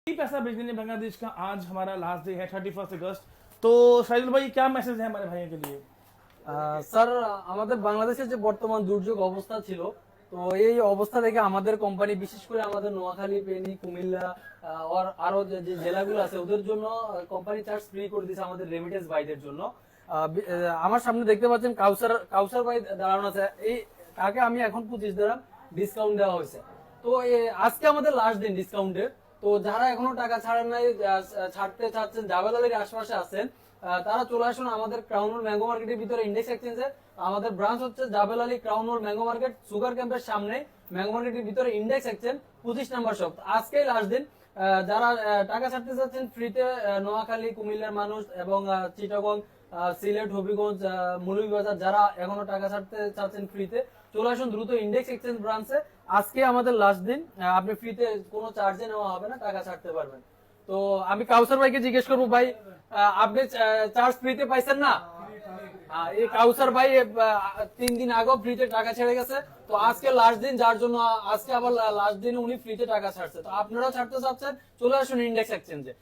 पैसा भेज देने बांग्लादेश का। आज हमारा लास्ट डे है 31 अगस्त। तो शाहिदुल भाई क्या मैसेज है हमारे भाइयों के लिए? স্যার, আমাদের বাংলাদেশের যে বর্তমান দুর্যোগ অবস্থা ছিল, তো এই অবস্থা থেকে আমাদের কোম্পানি বিশেষ করে আমাদের নোয়াখালী, ফেনী, কুমিল্লা আর আরো যে যে জেলাগুলো আছে ওদের জন্য কোম্পানি চার্জ ফ্রি করে দিয়েছে আমাদের রেমিটেন্স ভাইদের জন্য। আমার সামনে দেখতে পাচ্ছেন কাউসার কাউসার ভাই দাঁড়ানো আছে, এই তাকে আমি এখন 25 দিরহাম ডিসকাউন্ট দেওয়া হয়েছে। তো আজকে আমাদের লাস্ট দিন ডিসকাউন্টের। তো যারা এখনো টাকা ছাড়েন নাই, ছাড়তে চাচ্ছেন, জাবেল আলীর আশপাশে আছেন, তারা চলে আসুন আমাদের ক্রাউন হল ম্যাঙ্গো মার্কেটের ভিতরে ইন্ডেক্স এক্সচেঞ্জে। আমাদের ব্রাঞ্চ হচ্ছে জাবেল আলী ক্রাউন হল ম্যাঙ্গো মার্কেট, সুগার ক্যাম্পের সামনে ম্যাঙ্গো মার্কেটের ভিতরে ইন্ডেক্স এক্সচেঞ্জ 25 নাম্বার শপ। আজকেই লাস্ট দিন। যারা টাকা ছাড়তে চাচ্ছেন ফ্রিতে, নোয়াখালী, কুমিল্লার মানুষ এবং চিটাগং, সিলেট, হবিগঞ্জ, মৌলভীবাজার যারা এখনো টাকা ছাড়তে চাচ্ছেন ফ্রিতে, চলে আসুন দ্রুত ইন্ডেক্স এক্সচেঞ্জ ব্রাঞ্চে। আজকে আমাদের লাস্ট দিন, আপনি ফ্রিতে কোনো চার্জে নেওয়া হবে না, টাকা ছাড়তে পারবেন। তো আমি কাউসার ভাইকে জিজ্ঞেস করবো, ভাই আপনি চার্জ ফ্রিতে পাইছেন না? এই কাউসার ভাই 3 দিন আগে ফ্রিতে টাকা ছেড়ে গেছে। তো আজকে লাস্ট দিন, যার জন্য আজকে আবার লাস্ট দিন উনি ফ্রিতে টাকা ছাড়ছে। তো আপনারাও ছাড়তে চাচ্ছেন, চলে আসুন ইন্ডেক্স এক্সচেঞ্জে।